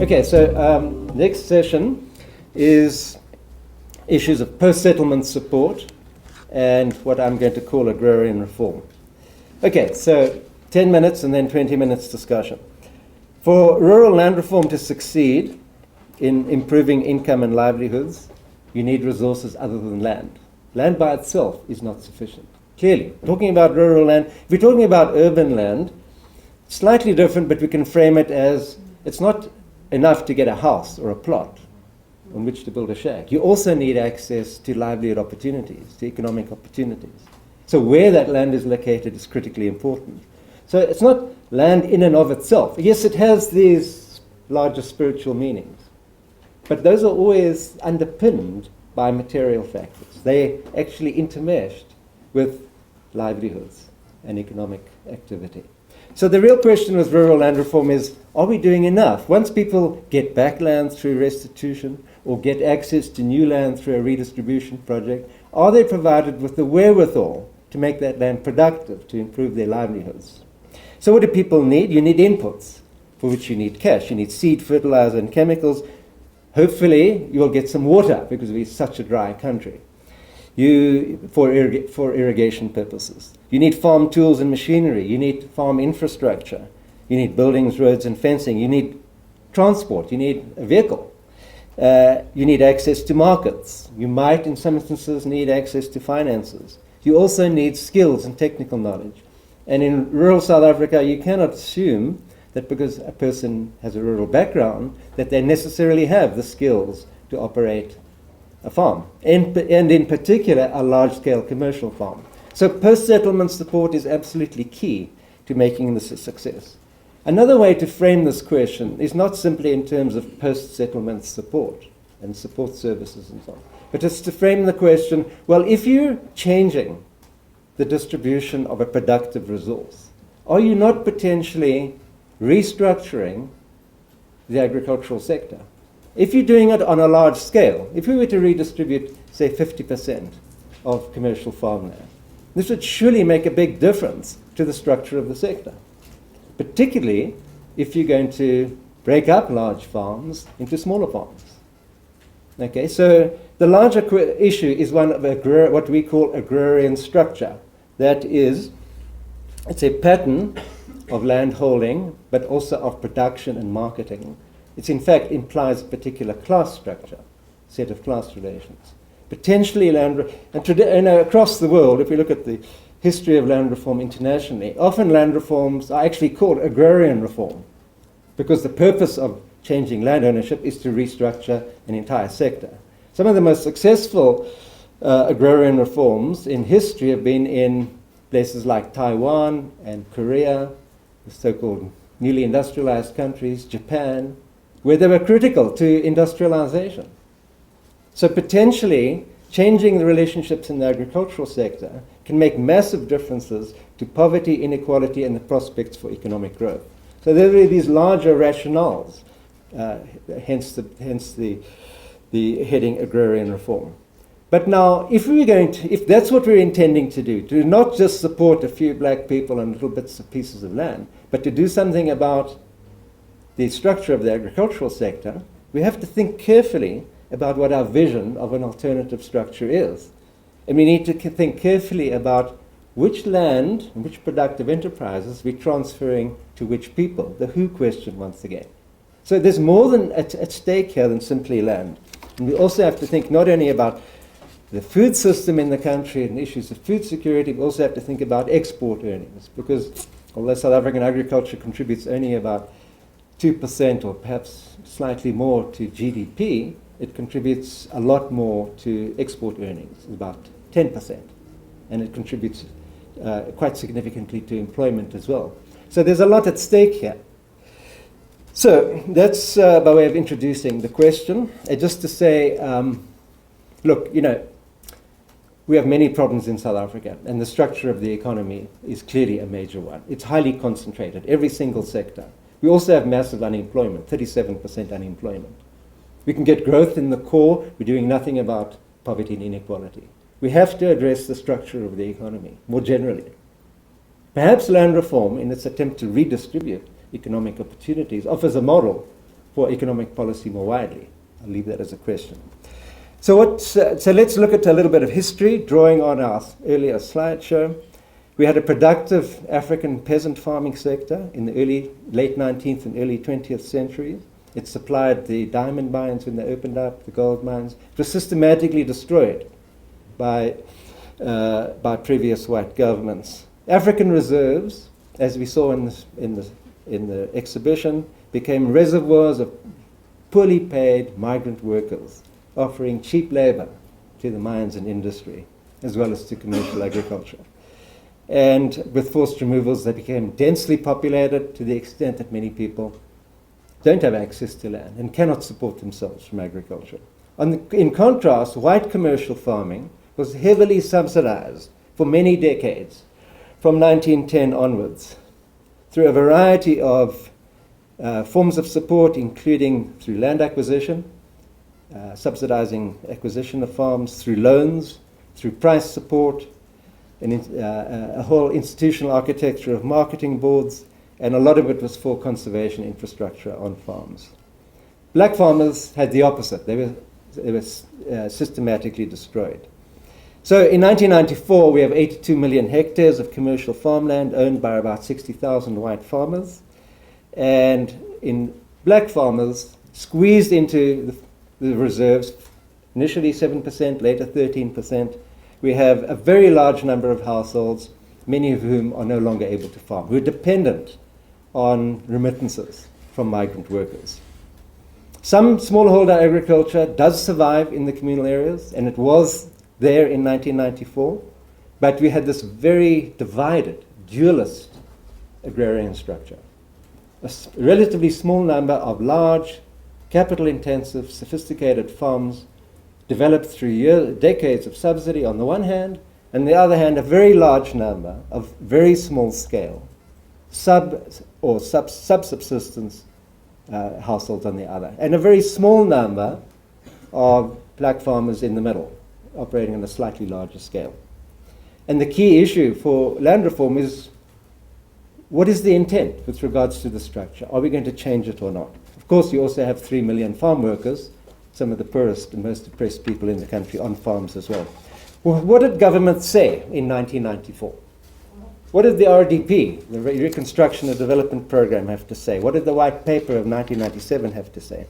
Okay, so next session is issues of post-settlement support and what I'm going to call agrarian reform. Okay, so 10 minutes and then 20 minutes discussion. For rural land reform to succeed in improving income and livelihoods, you need resources other than land. Land by itself is not sufficient. Clearly, talking about rural land, if we're talking about urban land, slightly different, but we can frame it as it's not enough to get a house or a plot on which to build a shack. You also need access to livelihood opportunities, to economic opportunities. So where that land is located is critically important. So it's not land in and of itself. Yes, it has these larger spiritual meanings, but those are always underpinned by material factors. They actually intermeshed with livelihoods and economic activity. So the real question with rural land reform is, are we doing enough? Once people get back land through restitution or get access to new land through a redistribution project, are they provided with the wherewithal to make that land productive, to improve their livelihoods? So what do people need? You need inputs, for which you need cash. You need seed, fertilizer, and chemicals. Hopefully, you'll get some water, because we're such a dry country, for irrigation purposes. You need farm tools and machinery. You need farm infrastructure. You need buildings, roads, and fencing. You need transport. You need a vehicle. You need access to markets. You might, in some instances, need access to finances. You also need skills and technical knowledge. And in rural South Africa, you cannot assume that because a person has a rural background, that they necessarily have the skills to operate a farm, and in particular, a large-scale commercial farm. So post-settlement support is absolutely key to making this a success. Another way to frame this question is not simply in terms of post-settlement support and support services and so on, but it's to frame the question, well, if you're changing the distribution of a productive resource, are you not potentially restructuring the agricultural sector? If you're doing it on a large scale, if we were to redistribute, say, 50% of commercial farmland, this would surely make a big difference to the structure of the sector, particularly if you're going to break up large farms into smaller farms. Okay, so the larger issue is one of what we call agrarian structure. That is, it's a pattern of land holding, but also of production and marketing. It in fact implies a particular class structure, set of class relations. Potentially land, and across the world, if we look at the history of land reform internationally, often land reforms are actually called agrarian reform, because the purpose of changing land ownership is to restructure an entire sector. Some of the most successful agrarian reforms in history have been in places like Taiwan and Korea, the so-called newly industrialized countries, Japan, where they were critical to industrialization. So potentially, changing the relationships in the agricultural sector can make massive differences to poverty, inequality, and the prospects for economic growth. So there are these larger rationales, hence the heading agrarian reform. But now, if that's what we're intending to do, to not just support a few black people and little bits of pieces of land, but to do something about the structure of the agricultural sector, we have to think carefully about what our vision of an alternative structure is. And we need to think carefully about which land and which productive enterprises we're transferring to which people, the who question once again. So there's more than at stake here than simply land. And we also have to think not only about the food system in the country and issues of food security, we also have to think about export earnings, because although South African agriculture contributes only about 2% or perhaps slightly more to GDP, it contributes a lot more to export earnings, about 10%. And it contributes quite significantly to employment as well. So there's a lot at stake here. So that's by way of introducing the question. Just to say, look, we have many problems in South Africa, and the structure of the economy is clearly a major one. It's highly concentrated, every single sector. We also have massive unemployment, 37% unemployment. We can get growth in the core. We're doing nothing about poverty and inequality. We have to address the structure of the economy more generally. Perhaps land reform, in its attempt to redistribute economic opportunities, offers a model for economic policy more widely? I'll leave that as a question. So let's look at a little bit of history, drawing on our earlier slideshow. We had a productive African peasant farming sector in the late 19th and early 20th centuries. It supplied the diamond mines when they opened up, the gold mines. It was systematically destroyed by previous white governments. African reserves, as we saw in the exhibition, became reservoirs of poorly paid migrant workers, offering cheap labor to the mines and industry, as well as to commercial agriculture. And with forced removals, they became densely populated to the extent that many people don't have access to land and cannot support themselves from agriculture. In contrast, white commercial farming was heavily subsidized for many decades, from 1910 onwards, through a variety of forms of support, including through land acquisition, subsidizing acquisition of farms, through loans, through price support, a whole institutional architecture of marketing boards, and a lot of it was for conservation infrastructure on farms. Black farmers had the opposite. They were systematically destroyed. So in 1994, we have 82 million hectares of commercial farmland owned by about 60,000 white farmers. And in black farmers, squeezed into the reserves, initially 7%, later 13%, we have a very large number of households, many of whom are no longer able to farm, who are dependent on remittances from migrant workers. Some smallholder agriculture does survive in the communal areas, and it was there in 1994, but we had this very divided, dualist agrarian structure. A relatively small number of large, capital-intensive, sophisticated farms developed through decades of subsidy on the one hand, and on the other hand, a very large number of very small-scale sub-subsistence households on the other, and a very small number of black farmers in the middle, operating on a slightly larger scale. And the key issue for land reform is, what is the intent with regards to the structure? Are we going to change it or not? Of course, you also have 3 million farm workers, some of the poorest and most oppressed people in the country, on farms as well. Well, what did government say in 1994? What did the RDP, the Reconstruction and Development Program, have to say? What did the White Paper of 1997 have to say?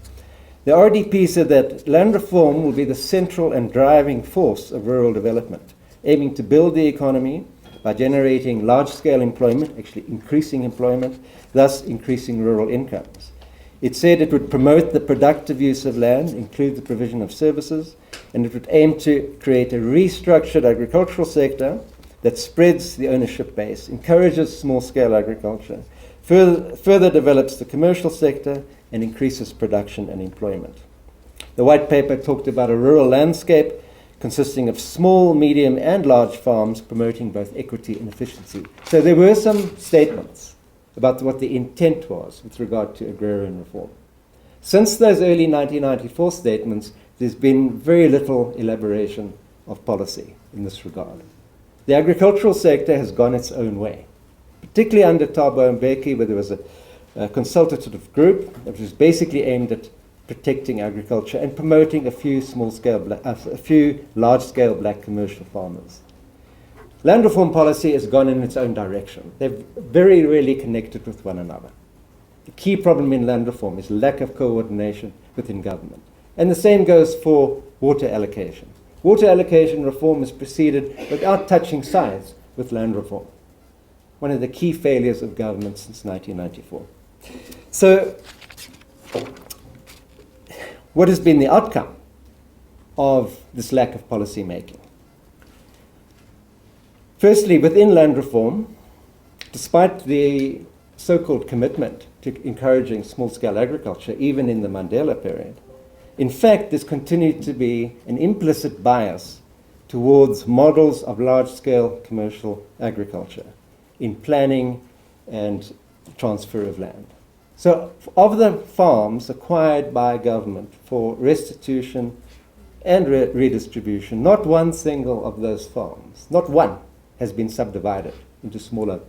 The RDP said that land reform will be the central and driving force of rural development, aiming to build the economy by generating large-scale employment, actually increasing employment, thus increasing rural incomes. It said it would promote the productive use of land, include the provision of services, and it would aim to create a restructured agricultural sector that spreads the ownership base, encourages small-scale agriculture, further develops the commercial sector, and increases production and employment. The White Paper talked about a rural landscape consisting of small, medium, and large farms promoting both equity and efficiency. So there were some statements about what the intent was with regard to agrarian reform. Since those early 1994 statements, there's been very little elaboration of policy in this regard. The agricultural sector has gone its own way, particularly under Thabo Mbeki, where there was a consultative group that was basically aimed at protecting agriculture and promoting a few large-scale black commercial farmers. Land reform policy has gone in its own direction. They've very rarely connected with one another. The key problem in land reform is lack of coordination within government. And the same goes for water allocation. Water allocation reform is proceeded without touching sides with land reform. One of the key failures of government since 1994. So, what has been the outcome of this lack of policy making? Firstly, within land reform, despite the so-called commitment to encouraging small-scale agriculture, even in the Mandela period, in fact, there's continued to be an implicit bias towards models of large-scale commercial agriculture in planning and transfer of land. So of the farms acquired by government for restitution and redistribution, not one single of those farms, not one, has been subdivided into smaller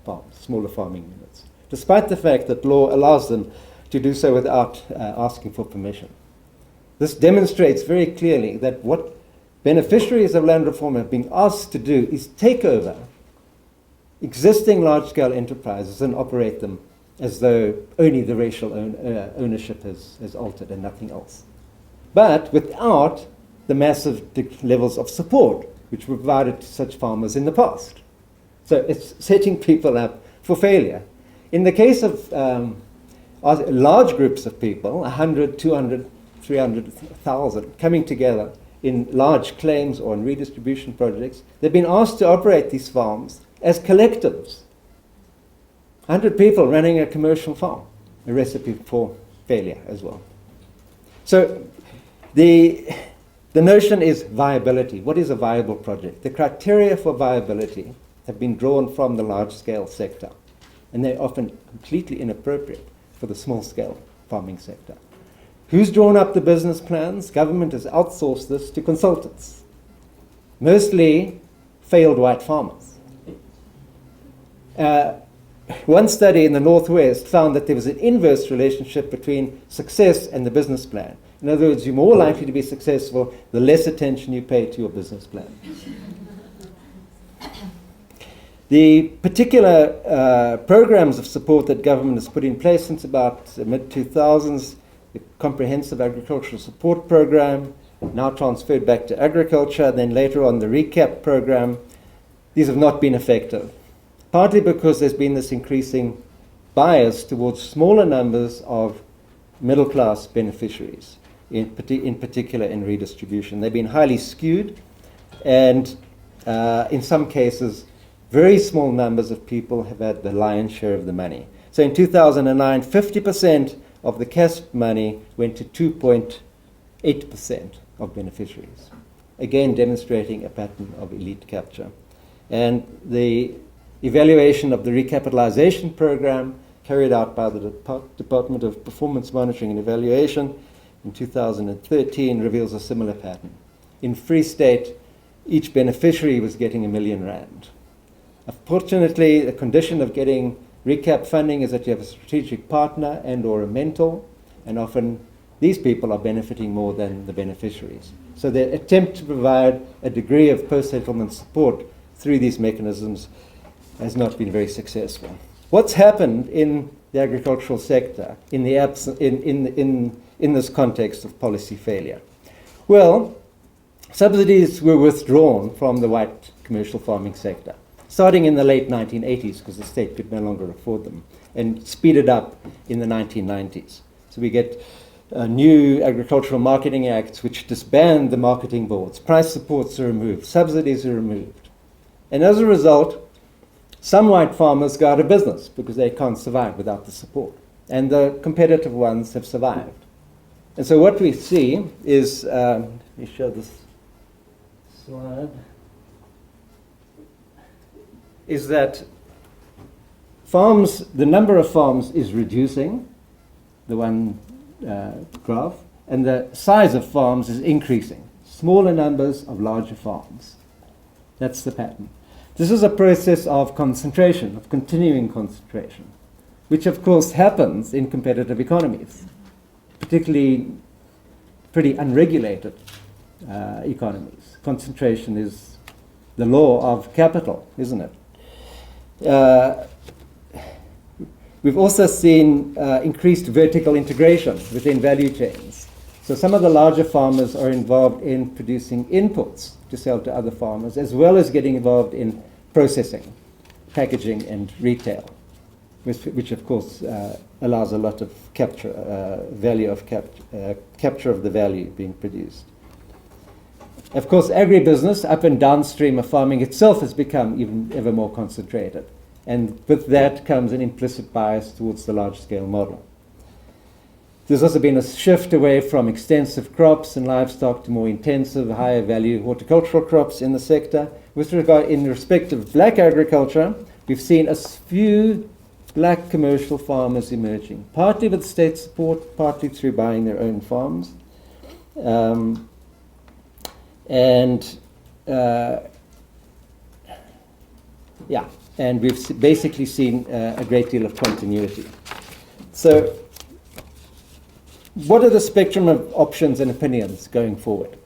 farms, smaller farming units, despite the fact that law allows them to do so without asking for permission. This demonstrates very clearly that what beneficiaries of land reform have been asked to do is take over existing large-scale enterprises and operate them as though only the racial ownership has altered and nothing else. But without the massive levels of support which were provided to such farmers in the past. So it's setting people up for failure. In the case of large groups of people, 100, 200, 300,000 coming together in large claims or in redistribution projects, they've been asked to operate these farms as collectives. 100 people running a commercial farm, a recipe for failure as well. So the notion is viability. What is a viable project? The criteria for viability have been drawn from the large-scale sector, and they're often completely inappropriate for the small-scale farming sector. Who's drawn up the business plans? Government has outsourced this to consultants, mostly failed white farmers. One study in the Northwest found that there was an inverse relationship between success and the business plan. In other words, you're more likely to be successful the less attention you pay to your business plan. The particular programs of support that government has put in place since about the mid-2000s, the Comprehensive Agricultural Support Program, now transferred back to agriculture, then later on the RECAP program, these have not been effective. Partly because there's been this increasing bias towards smaller numbers of middle-class beneficiaries, in particular in redistribution. They've been highly skewed, and in some cases, very small numbers of people have had the lion's share of the money. So in 2009, 50% of the cash money went to 2.8% of beneficiaries, again demonstrating a pattern of elite capture. And the evaluation of the recapitalization program carried out by the Department of Performance Monitoring and Evaluation in 2013 reveals a similar pattern. In Free State, each beneficiary was getting R1 million. Unfortunately, the condition of getting recap funding is that you have a strategic partner and or a mentor, and often these people are benefiting more than the beneficiaries. So the attempt to provide a degree of post-settlement support through these mechanisms has not been very successful. What's happened in the agricultural sector in this context of policy failure? Well, subsidies were withdrawn from the white commercial farming sector, starting in the late 1980s because the state could no longer afford them, and speeded up in the 1990s. So we get new agricultural marketing acts which disband the marketing boards, price supports are removed, subsidies are removed. And as a result, some white farmers go out of business because they can't survive without the support. And the competitive ones have survived. And so what we see is, let me show this slide, is that farms, the number of farms is reducing, the one graph, and the size of farms is increasing. Smaller numbers of larger farms. That's the pattern. This is a process of concentration, of continuing concentration, which of course happens in competitive economies, particularly pretty unregulated economies. Concentration is the law of capital, isn't it? We've also seen increased vertical integration within value chains. So some of the larger farmers are involved in producing inputs to sell to other farmers, as well as getting involved in processing, packaging, and retail, which of course allows a lot of capture, capture of the value being produced. Of course, agribusiness, up and downstream of farming itself, has become even ever more concentrated. And with that comes an implicit bias towards the large-scale model. There's also been a shift away from extensive crops and livestock to more intensive, higher value horticultural crops in the sector. With regard, in respect of black agriculture, we've seen a few black commercial farmers emerging, partly with state support, partly through buying their own farms. And we've basically seen a great deal of continuity. So what are the spectrum of options and opinions going forward?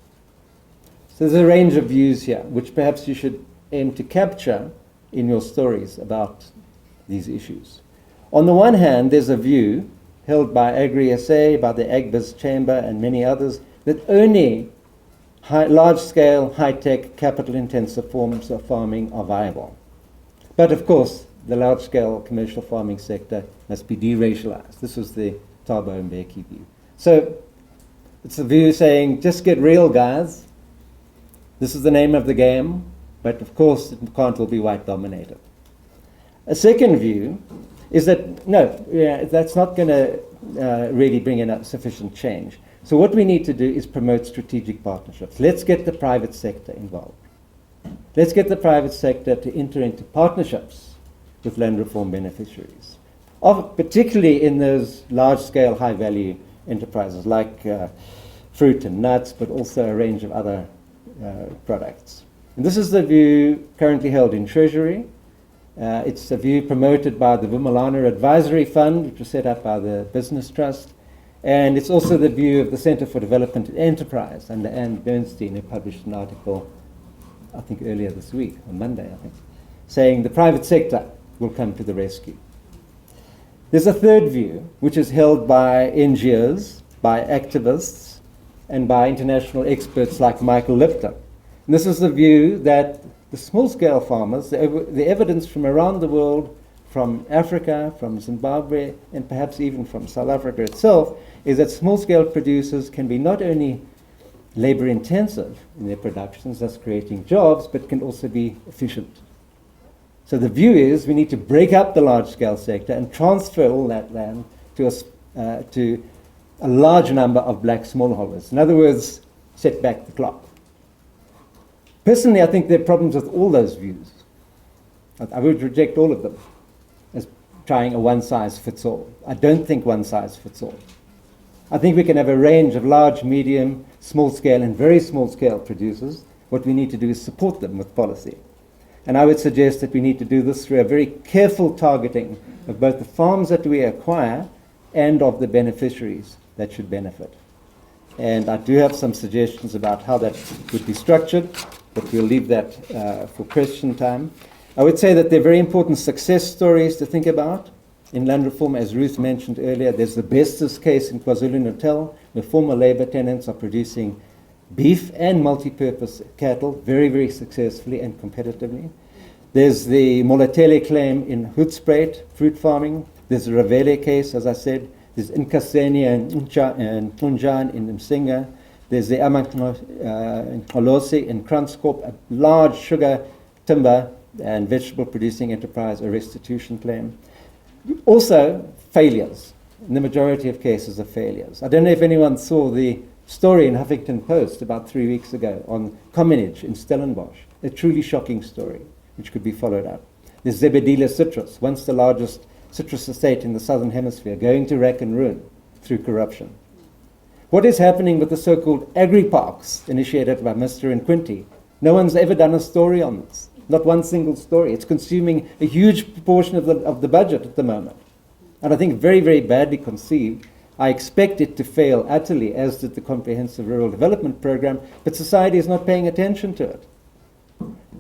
So there's a range of views here, which perhaps you should aim to capture in your stories about these issues. On the one hand, there's a view held by Agri-SA, by the AgBiz Chamber and many others, that only large-scale, high-tech, capital-intensive forms of farming are viable. But of course, the large-scale commercial farming sector must be deracialized. This was the Thabo Mbeki view. So it's a view saying, just get real, guys. This is the name of the game, but of course it can't all be white-dominated. A second view is that, no, that's not going to really bring in sufficient change. So what we need to do is promote strategic partnerships. Let's get the private sector involved. Let's get the private sector to enter into partnerships with land reform beneficiaries, particularly in those large-scale, high-value enterprises like fruit and nuts, but also a range of other products. And this is the view currently held in Treasury. It's a view promoted by the Vumalana Advisory Fund, which was set up by the Business Trust. And it's also the view of the Center for Development and Enterprise under Anne Bernstein, who published an article, I think earlier this week, on Monday, I think, saying the private sector will come to the rescue. There's a third view, which is held by NGOs, by activists, and by international experts like Michael Lipton. And this is the view that the small-scale farmers, the evidence from around the world, from Africa, from Zimbabwe, and perhaps even from South Africa itself, is that small-scale producers can be not only labor-intensive in their productions, thus creating jobs, but can also be efficient. So the view is we need to break up the large-scale sector and transfer all that land to a large number of black smallholders. In other words, set back the clock. Personally, I think there are problems with all those views. I would reject all of them as trying a one-size-fits-all. I don't think one-size-fits-all. I think we can have a range of large, medium, small-scale, and very small-scale producers. What we need to do is support them with policy. And I would suggest that we need to do this through a very careful targeting of both the farms that we acquire and of the beneficiaries that should benefit. And I do have some suggestions about how that would be structured, but we'll leave that for question time. I would say that there are very important success stories to think about in land reform. As Ruth mentioned earlier, there's the Bestes case in KwaZulu-Natal, where former labor tenants are producing beef and multi-purpose cattle very, very successfully and competitively. There's the Molatele claim in Hoedspruit, fruit farming. There's the Ravele case, as I said. There's Nkasenia and Tunjan in Msinga. There's the Amankolosi in Kranskop, a large sugar, timber, and vegetable producing enterprise, a restitution claim. Also, failures. In the majority of cases are failures. I don't know if anyone saw the story in Huffington Post about 3 weeks ago on Comminage in Stellenbosch. A truly shocking story, which could be followed up. There's Zebedela Citrus, once the largest citrus estate in the southern hemisphere, going to rack and ruin through corruption. What is happening with the so-called agri-parks initiated by Mr. and Quinty? No one's ever done a story on this. Not one single story. It's consuming a huge proportion of the budget at the moment. And I think very, very badly conceived. I expect it to fail utterly, as did the Comprehensive Rural Development Program, but society is not paying attention to it.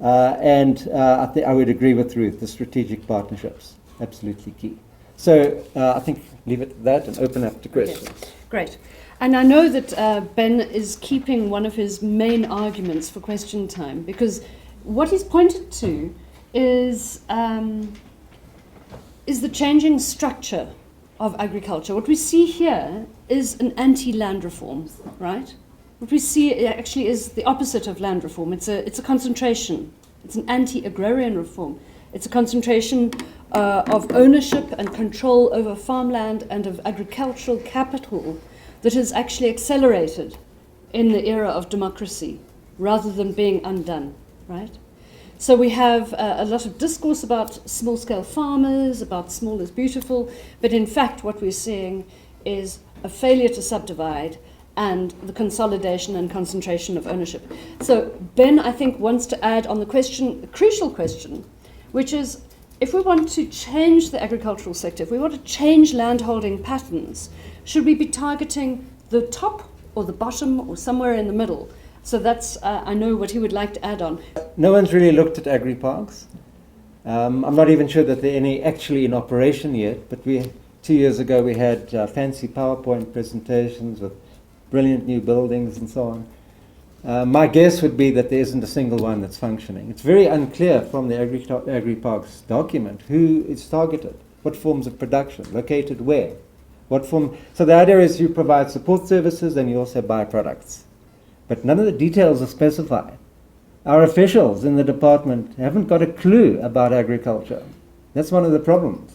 I would agree with Ruth, the strategic partnerships, absolutely key. So I think leave it at that and open up to questions. Okay. Great. And I know that Ben is keeping one of his main arguments for question time, because what he's pointed to is the changing structure of agriculture. What we see here is an anti-land reform, right? What we see actually is the opposite of land reform. It's a concentration. It's an anti-agrarian reform. It's a concentration of ownership and control over farmland and of agricultural capital that is actually accelerated in the era of democracy rather than being undone, right? So we have a lot of discourse about small-scale farmers, about small is beautiful, but in fact what we're seeing is a failure to subdivide and the consolidation and concentration of ownership. So Ben, I think, wants to add on the question, a crucial question, which is if we want to change the agricultural sector, if we want to change landholding patterns, should we be targeting the top or the bottom or somewhere in the middle? So that's, I know what he would like to add on. No one's really looked at agri-parks. I'm not even sure that there are any actually in operation yet, but 2 years ago we had fancy PowerPoint presentations with brilliant new buildings and so on. My guess would be that there isn't a single one that's functioning. It's very unclear from the Agri-Parks document who is targeted, what forms of production, located where, what form. So the idea is you provide support services and you also buy products. But none of the details are specified. Our officials in the department haven't got a clue about agriculture. That's one of the problems.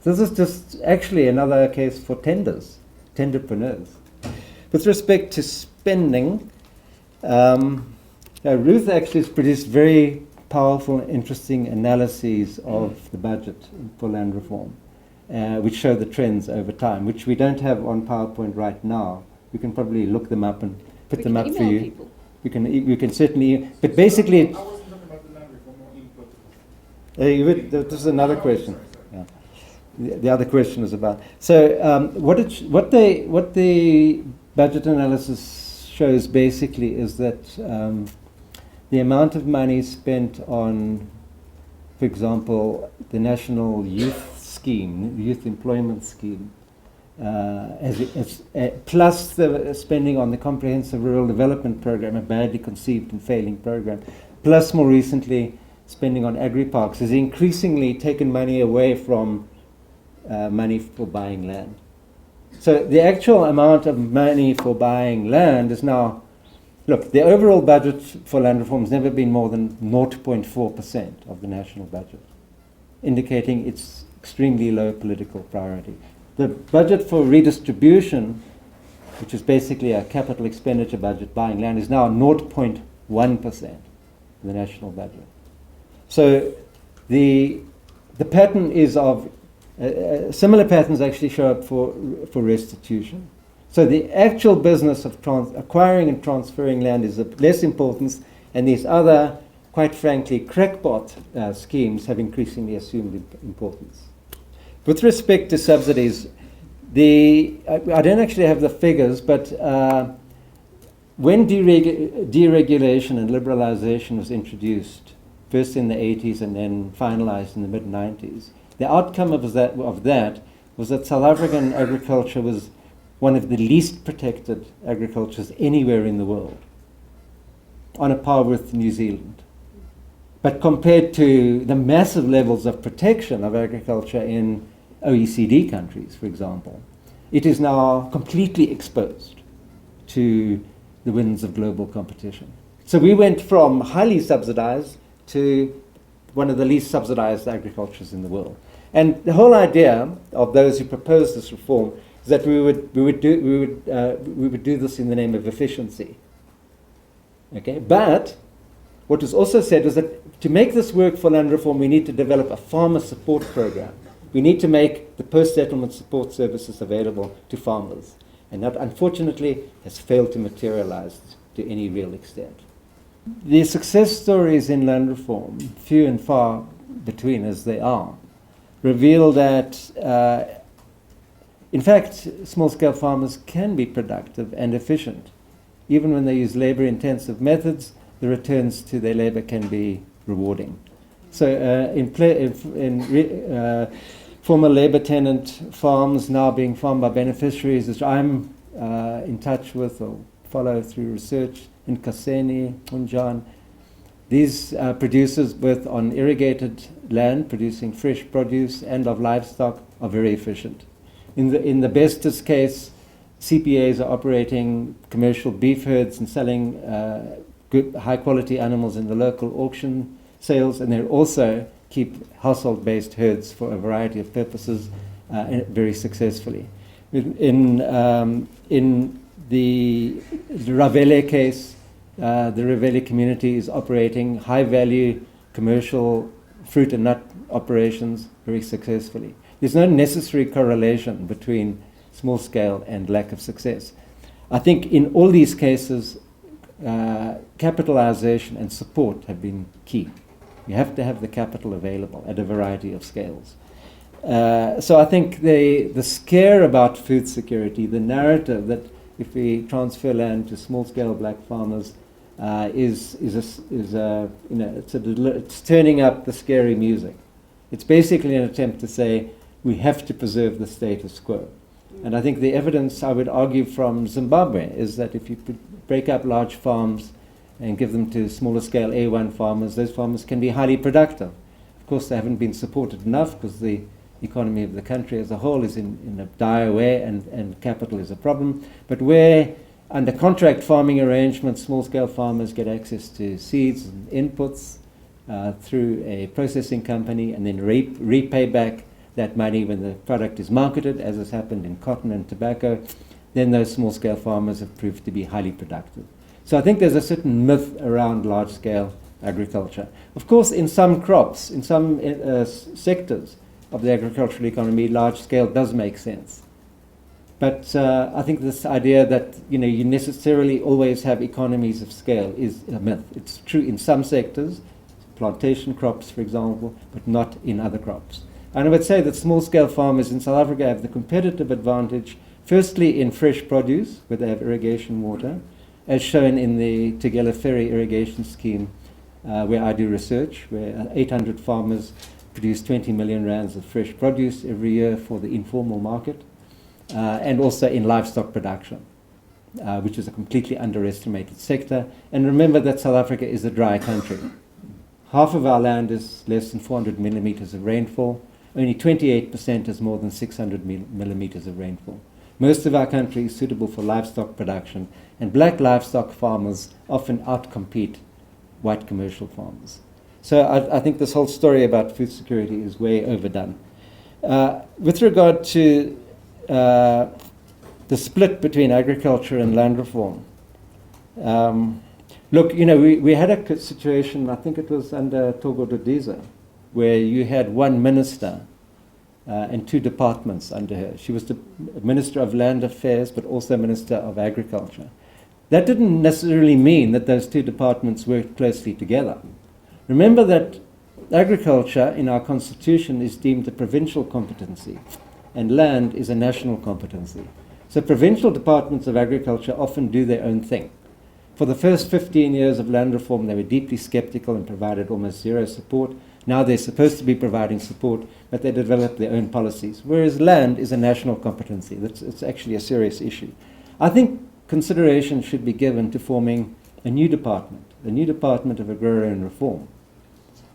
This is just actually another case for tenderpreneurs. With respect to spending, Ruth actually has produced very powerful and interesting analyses of the budget for land reform, which show the trends over time, which we don't have on PowerPoint right now. We can probably look them up and put them up for you. People. You can certainly, but basically, I wasn't talking about the land reform or input. this is another question. Yeah. The other question is about. So what the budget analysis shows basically is that the amount of money spent on, for example, the National Youth Scheme, Youth Employment Scheme, plus the spending on the Comprehensive Rural Development Program, a badly conceived and failing program, plus more recently spending on agri-parks, has increasingly taken money away from money for buying land. So the actual amount of money for buying land is now, look, the overall budget for land reform has never been more than 0.4% of the national budget, indicating its extremely low political priority. The budget for redistribution, which is basically a capital expenditure budget, buying land, is now 0.1% of the national budget. So the pattern is of similar patterns actually show up for restitution. So the actual business of acquiring and transferring land is of less importance, and these other, quite frankly, crackpot schemes have increasingly assumed importance. With respect to subsidies, I don't actually have the figures, but when deregulation and liberalization was introduced, first in the 80s and then finalized in the mid-90s, the outcome of that was that South African agriculture was one of the least protected agricultures anywhere in the world, on a par with New Zealand. But compared to the massive levels of protection of agriculture in OECD countries, for example, it is now completely exposed to the winds of global competition. So we went from highly subsidized to one of the least subsidized agricultures in the world. And the whole idea of those who proposed this reform is that we would do this in the name of efficiency. Okay, but what was also said was that to make this work for land reform, we need to develop a farmer support program. We need to make the post-settlement support services available to farmers. And that, unfortunately, has failed to materialize to any real extent. The success stories in land reform, few and far between as they are, reveal that, in fact, small-scale farmers can be productive and efficient. Even when they use labor-intensive methods, the returns to their labor can be rewarding. So former labor tenant farms now being farmed by beneficiaries, which I'm in touch with or follow through research in Kaseni, Unjan. These producers, both on irrigated land, producing fresh produce, and of livestock, are very efficient. In the bestest case, CPAs are operating commercial beef herds and selling good, high-quality animals in the local auction sales, and they also keep household-based herds for a variety of purposes very successfully. In the Ravele case, the Ravele community is operating high-value commercial fruit and nut operations very successfully. There's no necessary correlation between small scale and lack of success. I think in all these cases, capitalization and support have been key. You have to have the capital available at a variety of scales. So I think the scare about food security, the narrative that if we transfer land to small-scale black farmers, it's turning up the scary music. It's basically an attempt to say we have to preserve the status quo. And I think the evidence, I would argue, from Zimbabwe is that if you break up large farms and give them to smaller scale A1 farmers, those farmers can be highly productive. Of course, they haven't been supported enough because the economy of the country as a whole is in a dire way, and capital is a problem. But where under contract farming arrangements, small-scale farmers get access to seeds and inputs through a processing company and then repay back that money when the product is marketed, as has happened in cotton and tobacco, then those small-scale farmers have proved to be highly productive. So I think there's a certain myth around large-scale agriculture. Of course, in some crops, in some sectors of the agricultural economy, large-scale does make sense. But I think this idea that you necessarily always have economies of scale is a myth. It's true in some sectors, plantation crops, for example, but not in other crops. And I would say that small-scale farmers in South Africa have the competitive advantage, firstly in fresh produce, where they have irrigation water, as shown in the Tugela Ferry irrigation scheme, where I do research, where 800 farmers produce 20 million rands of fresh produce every year for the informal market, and also in livestock production, which is a completely underestimated sector. And remember that South Africa is a dry country. Half of our land is less than 400 millimeters of rainfall. Only 28% has more than 600 millimeters of rainfall. Most of our country is suitable for livestock production, and black livestock farmers often outcompete white commercial farmers. So I think this whole story about food security is way overdone. With regard to the split between agriculture and land reform, look, we had a situation, I think it was under Togo Dodiza, where you had one minister and two departments under her. She was the Minister of Land Affairs, but also Minister of Agriculture. That didn't necessarily mean that those two departments worked closely together. Remember that agriculture in our constitution is deemed a provincial competency, and land is a national competency. So provincial departments of agriculture often do their own thing. For the first 15 years of land reform, they were deeply skeptical and provided almost zero support. Now they're supposed to be providing support, but they develop their own policies, whereas land is a national competency. It's actually a serious issue. I think consideration should be given to forming a new department, the new Department of Agrarian Reform,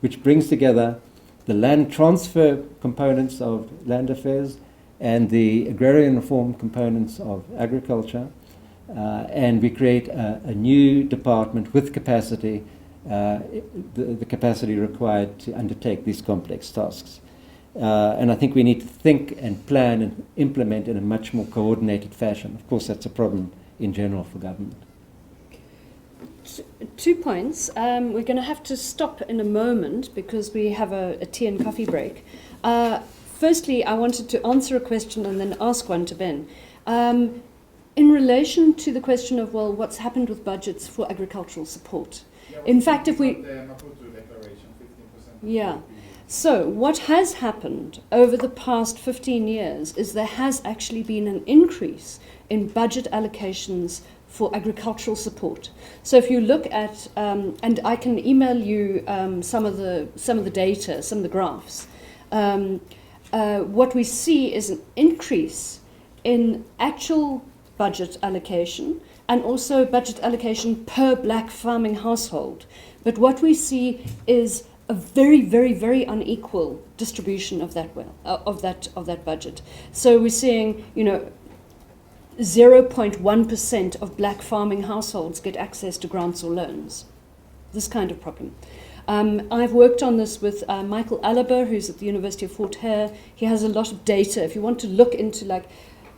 which brings together the land transfer components of land affairs and the agrarian reform components of agriculture, and we create a new department with capacity, the capacity required to undertake these complex tasks. And I think we need to think and plan and implement in a much more coordinated fashion. Of course, that's a problem in general for government. 2 points. We're going to have to stop in a moment because we have a tea and coffee break. Firstly, I wanted to answer a question and then ask one to Ben. In relation to the question of, well, what's happened with budgets for agricultural support? In fact, if we... The Maputo Declaration, 15%. Yeah. So what has happened over the past 15 years is there has actually been an increase in budget allocations for agricultural support. So if you look at, and I can email you some of the data, some of the graphs, what we see is an increase in actual budget allocation and also budget allocation per black farming household. But what we see is a very, very, very unequal distribution of that of that budget. So we're seeing, 0.1% of black farming households get access to grants or loans. This kind of problem. I've worked on this with Michael Aliber, who's at the University of Fort Hare. He has a lot of data. If you want to look into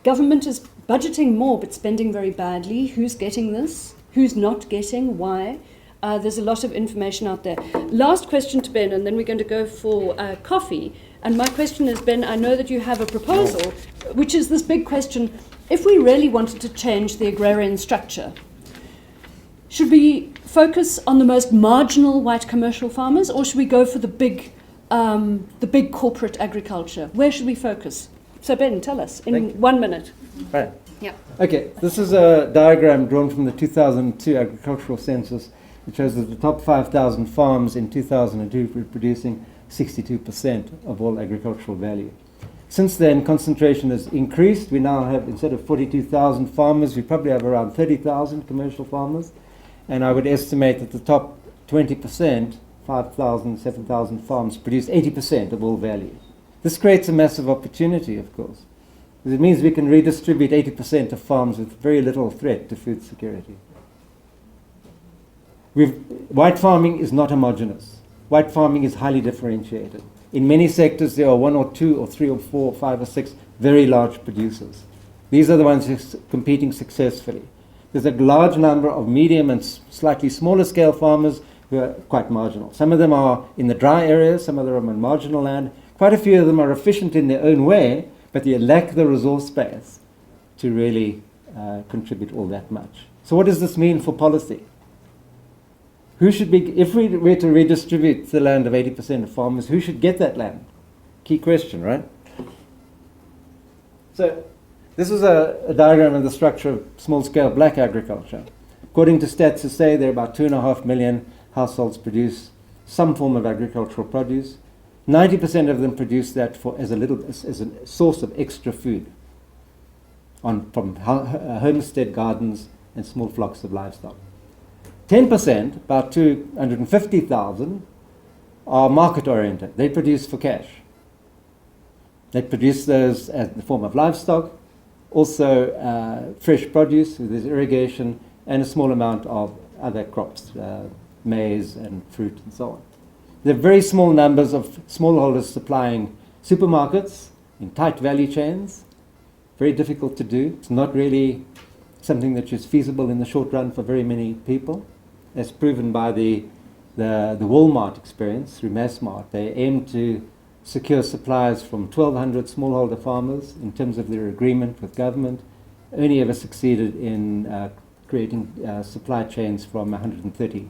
government is budgeting more but spending very badly, who's getting this, who's not getting, why? There's a lot of information out there. Last question to Ben, and then we're going to go for coffee. And my question is, Ben, I know that you have a proposal, which is this big question. If we really wanted to change the agrarian structure, Should we focus on the most marginal white commercial farmers, or should we go for the big corporate agriculture? Where should we focus? So Ben, tell us in 1 minute. Right. Yeah. Okay, this is a diagram drawn from the 2002 agricultural census. It shows that the top 5,000 farms in 2002 were producing 62% of all agricultural value. Since then, concentration has increased. We now have, instead of 42,000 farmers, we probably have around 30,000 commercial farmers. And I would estimate that the top 20%, 5,000, 7,000 farms, produce 80% of all value. This creates a massive opportunity, of course, because it means we can redistribute 80% of farms with very little threat to food security. White farming is not homogeneous. White farming is highly differentiated. In many sectors, there are 1 or 2 or 3 or 4 or 5 or 6 very large producers. These are the ones who are competing successfully. There's a large number of medium and slightly smaller scale farmers who are quite marginal. Some of them are in the dry areas, some of them are on marginal land. Quite a few of them are efficient in their own way, but they lack the resource base to really contribute all that much. So what does this mean for policy? Who should be, if we were to redistribute the land of 80% of farmers, who should get that land? Key question, right? So this is a diagram of the structure of small-scale black agriculture. According to stats that say there are about 2.5 million households produce some form of agricultural produce. 90% of them produce that as a source of extra food from homestead gardens and small flocks of livestock. 10%, about 250,000, are market-oriented. They produce for cash. They produce those as the form of livestock, also fresh produce with irrigation, and a small amount of other crops, maize and fruit and so on. There are very small numbers of smallholders supplying supermarkets in tight value chains. Very difficult to do. It's not really something that is feasible in the short run for very many people, as proven by the Walmart experience through Massmart. They aim to secure supplies from 1,200 smallholder farmers in terms of their agreement with government. Only ever succeeded in creating supply chains from 130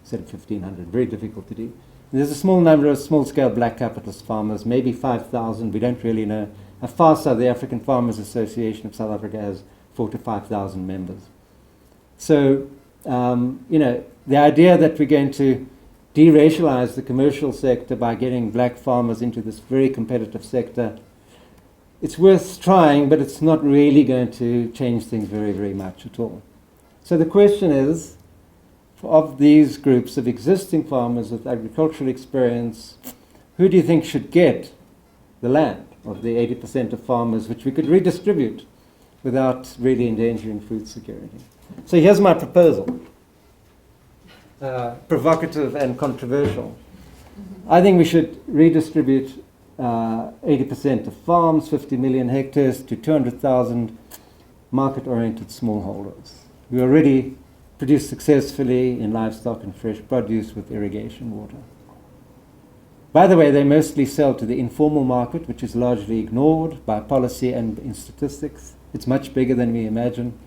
instead of 1,500. Very difficult to do. And there's a small number of small-scale black capitalist farmers, maybe 5,000. We don't really know. FASA, the African Farmers Association of South Africa, has 4,000 to 5,000 members. So, the idea that we're going to deracialize the commercial sector by getting black farmers into this very competitive sector, it's worth trying, but it's not really going to change things very, very much at all. So the question is, of these groups of existing farmers with agricultural experience, who do you think should get the land of the 80% of farmers, which we could redistribute without really endangering food security? So here's my proposal. Provocative and controversial. I think we should redistribute 80% of farms, 50 million hectares, to 200,000 market-oriented smallholders who already produce successfully in livestock and fresh produce with irrigation water. By the way, they mostly sell to the informal market, which is largely ignored by policy and in statistics. It's much bigger than we imagine.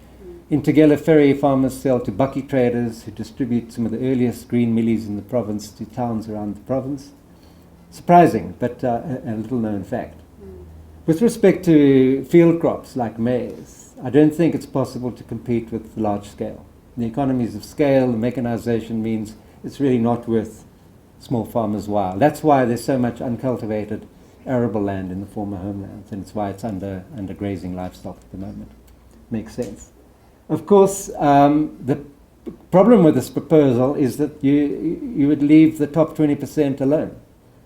In Tugela Ferry, farmers sell to bakkie traders who distribute some of the earliest green millies in the province to towns around the province. Surprising, but a little-known fact. With respect to field crops like maize, I don't think it's possible to compete with large scale. The economies of scale, the mechanization means it's really not worth small farmers' while. That's why there's so much uncultivated arable land in the former homelands, and it's why it's under grazing livestock at the moment. Makes sense. Of course, the problem with this proposal is that you would leave the top 20% alone.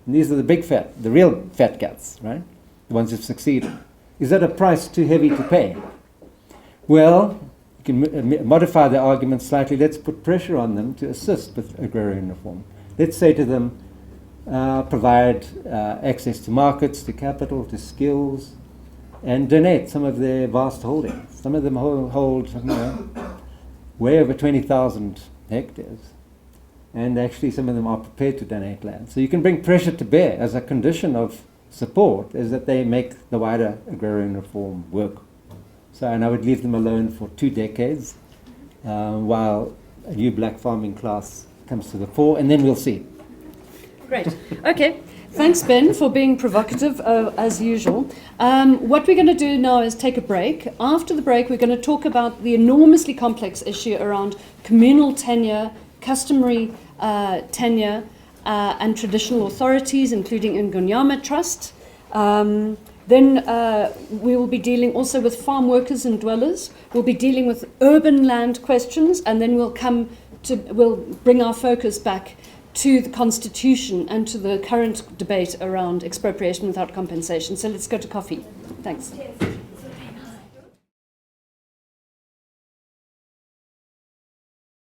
And these are the real fat cats, right? The ones who've succeeded. Is that a price too heavy to pay? Well, you can modify the argument slightly. Let's put pressure on them to assist with agrarian reform. Let's say to them, provide access to markets, to capital, to skills, and donate some of their vast holdings. Some of them hold way over 20,000 hectares. And actually some of them are prepared to donate land. So you can bring pressure to bear as a condition of support, is that they make the wider agrarian reform work. So, and I would leave them alone for 2 decades while a new black farming class comes to the fore, and then we'll see. Great. Okay. Thanks, Ben, for being provocative, as usual. What we're going to do now is take a break. After the break, we're going to talk about the enormously complex issue around communal tenure, customary tenure, and traditional authorities, including Ngunyama Trust. Then we will be dealing also with farm workers and dwellers. We'll be dealing with urban land questions, and then we'll bring our focus back to the Constitution and to the current debate around expropriation without compensation. So let's go to coffee. Thanks.